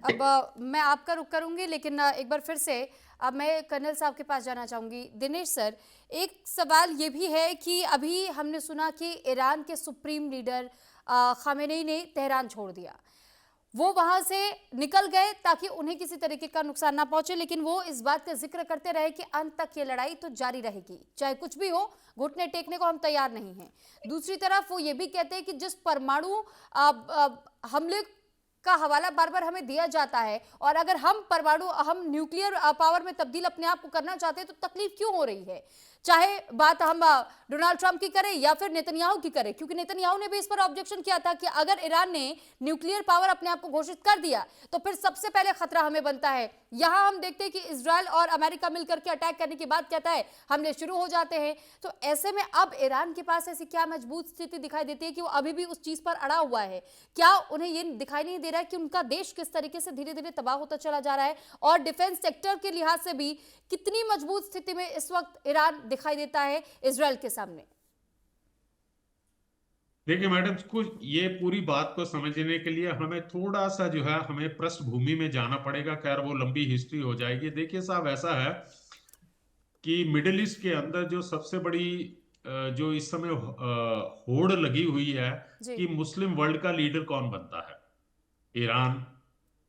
अब मैं आपका रुख करूंगी, लेकिन एक बार फिर से अब मैं कर्नल साहब के पास जाना चाहूंगी। दिनेश सर, एक सवाल ये भी है कि अभी हमने सुना कि ईरान के सुप्रीम लीडर खामेनेई ने तेहरान छोड़ दिया। वो वहां से निकल गए ताकि उन्हें किसी तरीके का नुकसान ना पहुंचे, लेकिन वो इस बात का जिक्र करते रहे कि अंत तक ये लड़ाई तो जारी रहेगी, चाहे कुछ भी हो, घुटने टेकने को हम तैयार नहीं हैं। दूसरी तरफ वो ये भी कहते हैं कि जिस परमाणु हमले का हवाला बार बार हमें दिया जाता है, और अगर हम न्यूक्लियर पावर में तब्दील अपने आप को करना चाहते हैं तो तकलीफ क्यों हो रही है, चाहे बात हम डोनाल्ड ट्रंप की करें या फिर नेतन्याहू की करें, क्योंकि नेतन्याहू ने भी इस पर ऑब्जेक्शन किया था कि अगर ईरान ने न्यूक्लियर पावर अपने आप को घोषित कर दिया तो फिर सबसे पहले खतरा हमें बनता है। यहां हम देखते हैं कि इजराइल और अमेरिका मिलकर के अटैक करने की बात कहता है, हमले शुरू हो जाते हैं। तो ऐसे में अब ईरान के पास ऐसी क्या मजबूत स्थिति दिखाई देती है कि वो अभी भी उस चीज पर अड़ा हुआ है? क्या उन्हें ये दिखाई नहीं दे रहा है कि उनका देश किस तरीके से धीरे धीरे तबाह होता चला जा रहा है, और डिफेंस सेक्टर के लिहाज से भी कितनी मजबूत स्थिति में इस वक्त ईरान दिखाई देता है इजराइल के सामने? देखिए मैडम, कुछ ये पूरी बात को समझने के लिए हमें थोड़ा सा जो है हमें पृष्ठभूमि में जाना पड़ेगा। खैर वो लंबी हिस्ट्री हो जाएगी। देखिए साहब, ऐसा है कि मिडिल ईस्ट के अंदर जो सबसे बड़ी जो इस समय होड़ लगी हुई है जी। कि मुस्लिम वर्ल्ड का लीडर कौन बनता है। ईरान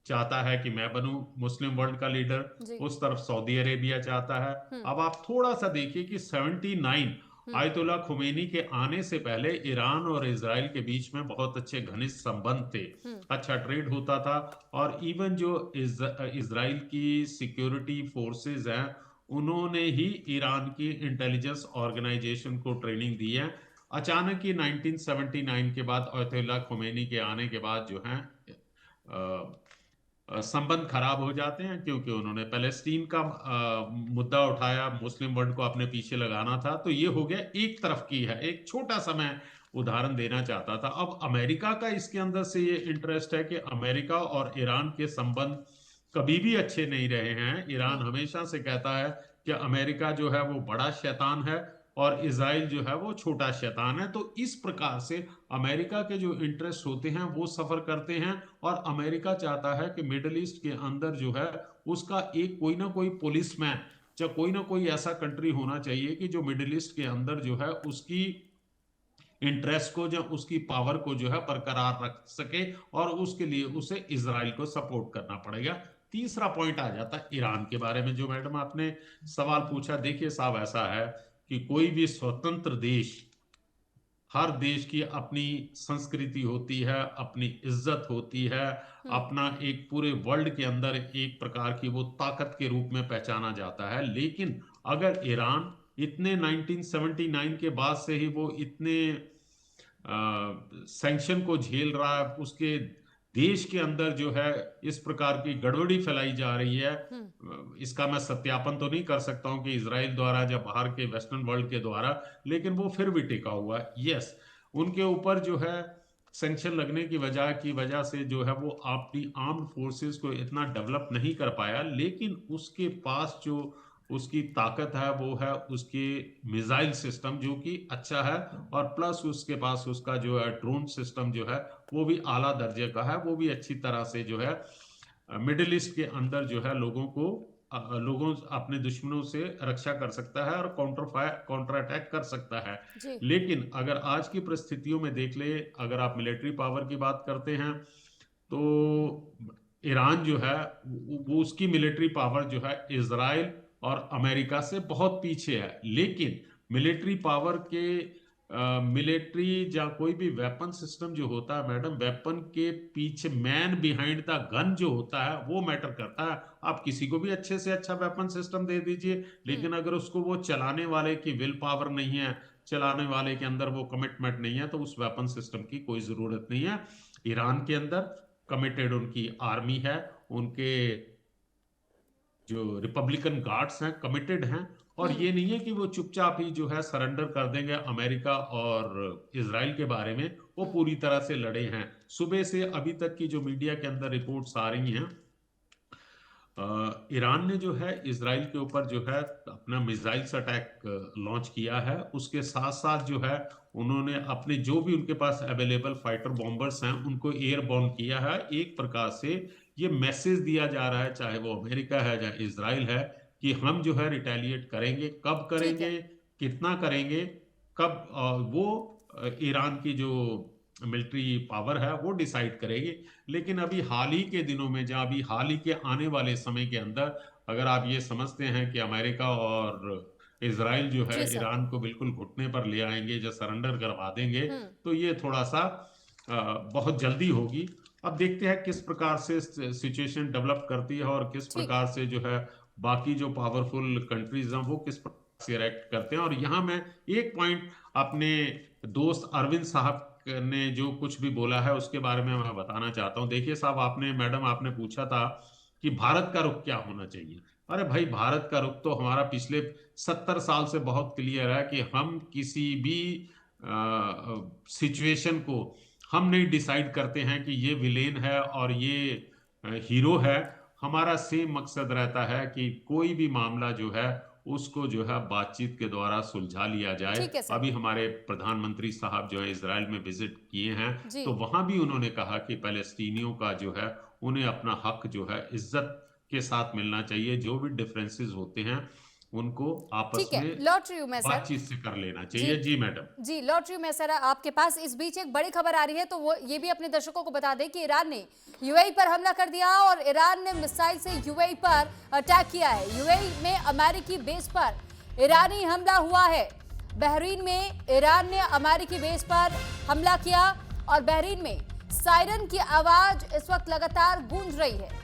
चाहता है कि मैं बनूं मुस्लिम वर्ल्ड का लीडर। जी। उस तरफ सऊदी अरेबिया चाहता है। हम्म। अब आप थोड़ा सा देखिए कि 79 हम्म। आयतुल्ला खुमैनी के आने से पहले ईरान और इजराइल के बीच में बहुत अच्छे घनिष्ठ संबंध थे। हम्म। अच्छा ट्रेड होता था। और इवन जो इजराइल की सिक्योरिटी फोर्सेस हैं, उन्होंने ही ईरान की इंटेलिजेंस ऑर्गेनाइजेशन को ट्रेनिंग दी है। अचानक ही 1979 के बाद आयतुल्ला खुमैनी के आने के बाद जो है संबंध खराब हो जाते हैं, क्योंकि उन्होंने पैलेस्टीन का मुद्दा उठाया, मुस्लिम वर्ल्ड को अपने पीछे लगाना था। तो ये हो गया एक तरफ की है। एक छोटा सा मैं उदाहरण देना चाहता था। अब अमेरिका का इसके अंदर से ये इंटरेस्ट है कि अमेरिका और ईरान के संबंध कभी भी अच्छे नहीं रहे हैं। ईरान हम्म। हमेशा से कहता है कि अमेरिका जो है वो बड़ा शैतान है और इसराइल जो है वो छोटा शैतान है। तो इस प्रकार से अमेरिका के जो इंटरेस्ट होते हैं वो सफर करते हैं। और अमेरिका चाहता है कि मिडिल ईस्ट के अंदर जो है उसका एक कोई ना कोई पुलिसमैन या कोई ना कोई ऐसा कंट्री होना चाहिए कि जो मिडिल ईस्ट के अंदर जो है उसकी इंटरेस्ट को या उसकी पावर को जो है बरकरार रख सके। और उसके लिए उसे इसराइल को सपोर्ट करना पड़ेगा। तीसरा पॉइंट आ जाता है ईरान के बारे में, जो मैडम आपने सवाल पूछा। देखिए साहब, ऐसा है कि कोई भी स्वतंत्र देश, हर देश की अपनी संस्कृति होती है, अपनी इज्जत होती है, हम्म। अपना एक पूरे वर्ल्ड के अंदर एक प्रकार की वो ताकत के रूप में पहचाना जाता है। लेकिन अगर ईरान इतने 1979 के बाद से ही वो इतने सैंक्शन को झेल रहा है, उसके देश के अंदर जो है इस प्रकार की गड़बड़ी फैलाई जा रही है, हम्म। इसका मैं सत्यापन तो नहीं कर सकता हूं कि इसराइल द्वारा या बाहर के वेस्टर्न वर्ल्ड के द्वारा, लेकिन वो फिर भी टिका हुआ है। यस, उनके ऊपर जो है सैंक्शन लगने की वजह से जो है वो अपनी आर्म्ड फोर्सेस को इतना डेवलप नहीं कर पाया। लेकिन उसके पास जो उसकी ताकत है वो है उसके मिसाइल सिस्टम, जो कि अच्छा है। और प्लस उसके पास उसका जो है ड्रोन सिस्टम जो है वो भी आला दर्जे का है। वो भी अच्छी तरह से जो है मिडिल ईस्ट के अंदर जो है लोगों अपने दुश्मनों से रक्षा कर सकता है और काउंटर अटैक कर सकता है। जी। लेकिन अगर आज की परिस्थितियों में देख ले, अगर आप मिलिट्री पावर की बात करते हैं तो ईरान जो है वो उसकी मिलिट्री पावर जो है इसराइल और अमेरिका से बहुत पीछे है। लेकिन मिलिट्री पावर के मिलिट्री या कोई भी वेपन सिस्टम जो होता है मैडम, वेपन के पीछे मैन बिहाइंड द गन जो होता है वो मैटर करता है। आप किसी को भी अच्छे से अच्छा वेपन सिस्टम दे दीजिए, हम्म। लेकिन अगर उसको वो चलाने वाले की विल पावर नहीं है, चलाने वाले के अंदर वो कमिटमेंट नहीं है, तो उस वेपन सिस्टम की कोई जरूरत नहीं है। ईरान के अंदर कमिटेड उनकी आर्मी है, उनके जो रिपब्लिकन गार्ड्स हैं कमिटेड हैं। और हम्म। ये नहीं है कि वो चुपचाप ही जो है सरेंडर कर देंगे अमेरिका और इसराइल के बारे में। वो हम्म। पूरी तरह से लड़े हैं। सुबह से अभी तक की जो मीडिया के अंदर रिपोर्ट्स आ रही हैं, ईरान ने जो है इसराइल के ऊपर जो है अपना मिसाइल्स अटैक लॉन्च किया है। उसके साथ साथ जो है उन्होंने अपने जो भी उनके पास अवेलेबल फाइटर बॉम्बर्स हैं उनको एयर बॉर्न किया है। एक प्रकार से ये मैसेज दिया जा रहा है, चाहे वो अमेरिका है, चाहे इज़राइल है, कि हम जो है रिटेलिएट करेंगे, कब ठीक करेंगे, है। कितना करेंगे, कब वो ईरान की जो मिलिट्री पावर है वो डिसाइड करेगी। लेकिन अभी हाल ही के दिनों में, जहाँ अभी हाल ही के आने वाले समय के अंदर अगर आप ये समझते हैं कि अमेरिका और इज़राइल जो है जी सर। ईरान को बिल्कुल घुटने पर ले आएँगे, जो सरेंडर करवा देंगे, हुँ। तो ये थोड़ा-सा बहुत जल्दी होगी। अब देखते हैं किस प्रकार से सिचुएशन डेवलप करती है और किस ठीक है। प्रकार से जो है बाकी जो पावरफुल कंट्रीज हैं वो किस प्रकार से रिएक्ट करते हैं। और यहाँ मैं एक पॉइंट अपने दोस्त अरविंद साहब ने जो कुछ भी बोला है उसके बारे में मैं बताना चाहता हूँ। देखिए साहब, आपने मैडम आपने पूछा था कि भारत का रुख क्या होना चाहिए। अरे भाई, भारत का रुख तो हमारा पिछले 70 साल से बहुत क्लियर है कि हम किसी भी सिचुएशन को हम नहीं डिसाइड करते हैं कि ये विलेन है और ये हीरो है। हमारा सेम मकसद रहता है कि कोई भी मामला जो है उसको जो है बातचीत के द्वारा सुलझा लिया जाए। ठीक है सर। अभी हमारे प्रधानमंत्री साहब जो है इज़राइल में विजिट किए हैं, जी। तो वहाँ भी उन्होंने कहा कि फ़लस्तीनियों का जो है उन्हें अपना हक जो है इज़्ज़त के साथ मिलना चाहिए। जो भी डिफरेंसेस होते हैं उनको आपस ठीक है, में लौट रही हूँ मैं सर। बातचीत से कर लेना जी। चाहिए। जी मैडम। जी, लौट रही हूँ मैं सर आपके पास। इस बीच एक बड़ी खबर आ रही है, तो वो ये भी अपने दर्शकों को बता दें कि ईरान ने यूएई पर हमला कर दिया और ईरान ने मिसाइल से यूएई पर अटैक किया है। यूएई में अमेरिकी बेस पर ईरानी हमला हुआ है। बहरीन में ईरान ने अमेरिकी बेस पर हमला किया और बहरीन में सायरन की आवाज इस वक्त लगातार गूंज रही है।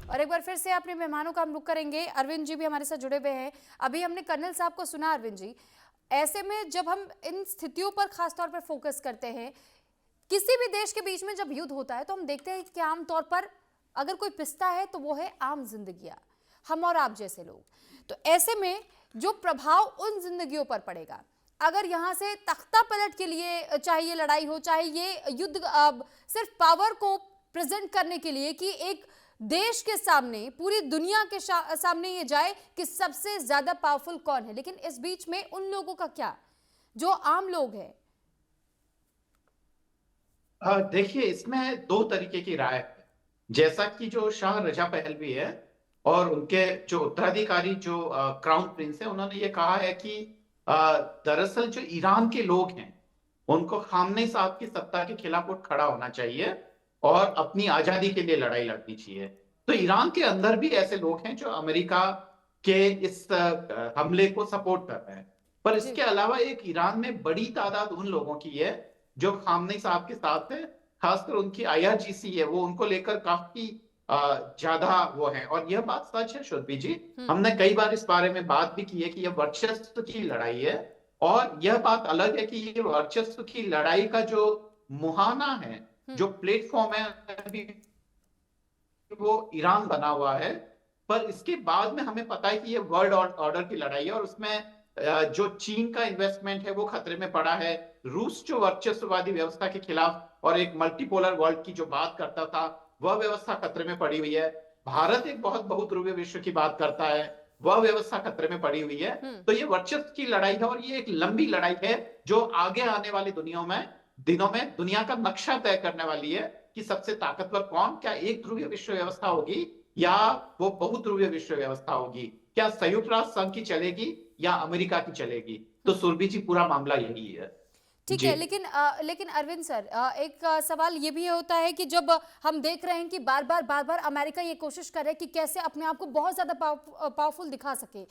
और एक बार फिर से अपने मेहमानों का हम रुख करेंगे। अरविंद जी भी हमारे साथ जुड़े हुए हैं। अभी हमने कर्नल साहब को सुना। अरविंद जी, ऐसे में जब हम इन स्थितियों पर खासतौर पर फोकस करते हैं, किसी भी देश के बीच में जब युद्ध होता है तो हम देखते हैं कि आमतौर पर अगर कोई पिसता है तो वो है आम जिंदगियां, हम और आप जैसे लोग। तो ऐसे में जो प्रभाव उन जिंदगियों पर पड़ेगा, अगर यहाँ से तख्ता पलट के लिए चाहे ये लड़ाई हो, चाहे ये युद्ध सिर्फ पावर को प्रेजेंट करने के लिए कि एक देश के सामने, पूरी दुनिया के सामने ये जाए कि सबसे ज्यादा पावरफुल कौन है, लेकिन इस बीच में उन लोगों का क्या जो आम लोग हैं? देखिए, इसमें दो तरीके की राय है। जैसा कि जो शाह रजा पहलवी है और उनके जो उत्तराधिकारी जो क्राउन प्रिंस है, उन्होंने ये कहा है कि दरअसल जो ईरान के लोग हैं उनको खामनेई साहब की सत्ता के खिलाफ उठ खड़ा होना चाहिए और अपनी आजादी के लिए लड़ाई लड़नी चाहिए। तो ईरान के अंदर भी ऐसे लोग हैं जो अमेरिका के इस हमले को सपोर्ट कर रहे हैं, पर जी। इसके अलावा एक ईरान में बड़ी तादाद उन लोगों की है जो खामनेई साहब के साथ है। खासकर उनकी आईआरजीसी है, वो उनको लेकर काफी ज्यादा वो है। और यह बात सच है शुरभि जी, हमने कई बार इस बारे में बात भी की है कि यह वर्चस्व की लड़ाई है। और यह बात अलग है कि ये वर्चस्व की लड़ाई का जो मुहाना है, जो प्लेटफॉर्म है, अभी वो ईरान बना हुआ है। पर इसके बाद में हमें पता है कि ये वर्ल्ड ऑर्डर की लड़ाई है और उसमें जो चीन का इन्वेस्टमेंट है वो खतरे में पड़ा है। रूस जो वर्चस्ववादी व्यवस्था के खिलाफ और एक मल्टीपोलर वर्ल्ड की जो बात करता था, वह व्यवस्था खतरे में पड़ी हुई है। भारत एक बहुत बहुध्रुवीय विश्व की बात करता है, वह व्यवस्था खतरे में पड़ी हुई है। तो ये वर्चस्व की लड़ाई है और ये एक लंबी लड़ाई है जो आगे आने वाली दिनों में दुनिया का नक्शा तय करने वाली है कि सबसे ताकतवर कौन, क्या एक ध्रुवीय विश्व व्यवस्था होगी या वो बहुध्रुवीय विश्व व्यवस्था होगी, क्या संयुक्त राष्ट्र संघ की चलेगी या अमेरिका की चलेगी। तो सुरभि जी, पूरा मामला यही है। ठीक है, लेकिन अरविंद सर, एक सवाल ये भी होता है कि जब हम देख रहे हैं कि बार बार अमेरिका ये कोशिश कर रहा है कि कैसे अपने आप को बहुत ज्यादा पावरफुल दिखा सके,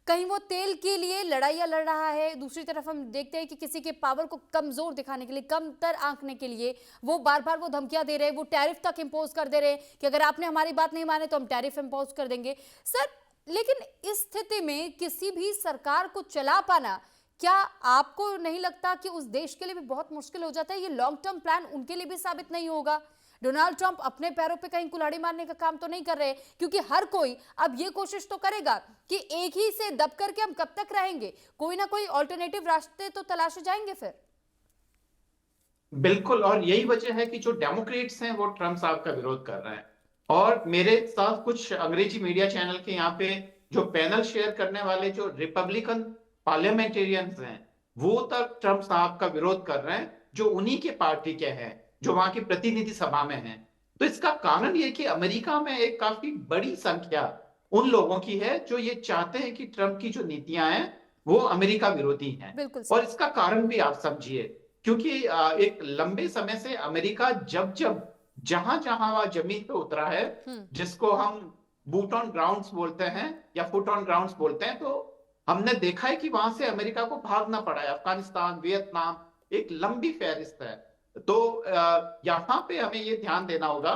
कहीं वो तेल के लिए लड़ाइयाँ लड़ रहा है, दूसरी तरफ हम देखते हैं कि किसी के पावर को कमजोर दिखाने के लिए, कमतर आंकने के लिए वो बार वो धमकियां दे रहे हैं, वो टैरिफ तक इम्पोज कर दे रहे हैं कि अगर आपने हमारी बात नहीं माने तो हम टैरिफ इम्पोज कर देंगे। सर, लेकिन इस स्थिति में किसी भी सरकार को चला पाना, क्या आपको नहीं लगता कि उस देश के लिए भी बहुत मुश्किल हो जाता है? ये लॉन्ग टर्म प्लान उनके लिए भी साबित नहीं होगा? डोनाल्ड ट्रंप अपने पैरों पे कहीं कुल्हाड़ी मारने का काम तो नहीं कर रहे, क्योंकि हर कोई अब ये कोशिश तो करेगा कि एक ही से दब करके हम कब तक रहेंगे, कोई ना कोई ऑल्टरनेटिव रास्ते तो तलाशे जाएंगे फिर। बिल्कुल, और यही वजह है कि जो डेमोक्रेट्स हैं वो ट्रम्प साहब का विरोध कर रहे हैं। और मेरे साथ कुछ अंग्रेजी मीडिया चैनल के यहाँ पे जो पैनल शेयर करने वाले जो रिपब्लिकन पार्लियामेंटेरियंस हैं, वो तक ट्रम्प साहब का विरोध कर रहे हैं, जो उन्हीं के पार्टी के हैं, जो वहां की प्रतिनिधि सभा में हैं। तो इसका कारण ये कि अमेरिका में एक काफी बड़ी संख्या उन लोगों की है जो ये चाहते हैं कि ट्रम्प की जो नीतियां हैं वो अमेरिका विरोधी हैं। बिल्कुल और सर। इसका कारण भी आप समझिए, क्योंकि एक लंबे समय से अमेरिका जब जब जहां जहां वह जमीन पे उतरा है, जिसको हम बूट ऑन ग्राउंड्स बोलते हैं या फुट ऑन ग्राउंड्स बोलते हैं, तो हमने देखा है कि वहां से अमेरिका को भागना पड़ा है। अफगानिस्तान, वियतनाम, एक लंबी फहरिस्त है। तो यहाँ पे हमें ये ध्यान देना होगा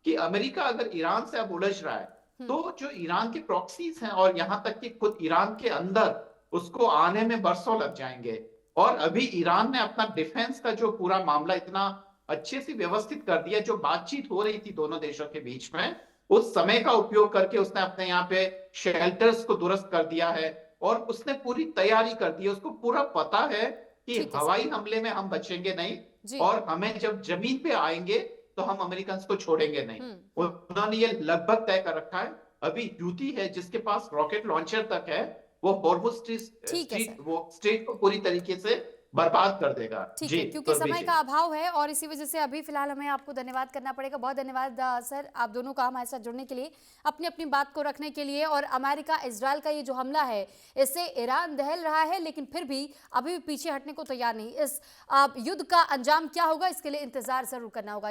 कि अमेरिका अगर ईरान से अब उलझ रहा है, तो जो ईरान के प्रॉक्सीज हैं और यहां तक कि खुद ईरान के अंदर उसको आने में बरसों लग जाएंगे। और अभी ईरान ने अपना डिफेंस का जो पूरा मामला इतना अच्छे से व्यवस्थित कर दिया, जो बातचीत हो रही थी दोनों देशों के बीच में, उस समय का उपयोग करके उसने अपने यहाँ पे शेल्टर्स को दुरुस्त कर दिया है और उसने पूरी तैयारी कर दी है। उसको पूरा पता है कि हवाई हमले में हम बचेंगे नहीं और हमें जब जमीन पे आएंगे तो हम अमेरिकन को छोड़ेंगे नहीं। उन्होंने ये लगभग तय कर रखा है। अभी ह्यूथी है जिसके पास रॉकेट लॉन्चर तक है, वो हॉर्मुज स्ट्रेट को पूरी तरीके से बर्बाद कर देगा। ठीक है, क्योंकि समय का अभाव है और इसी वजह से अभी फिलहाल हमें आपको धन्यवाद करना पड़ेगा। बहुत धन्यवाद सर, आप दोनों का हमारे साथ जुड़ने के लिए, अपनी अपनी बात को रखने के लिए। और अमेरिका इजराइल का ये जो हमला है, इससे ईरान दहल रहा है, लेकिन फिर भी अभी भी पीछे हटने को तैयार नहीं। इस युद्ध का अंजाम क्या होगा, इसके लिए इंतजार जरूर करना होगा।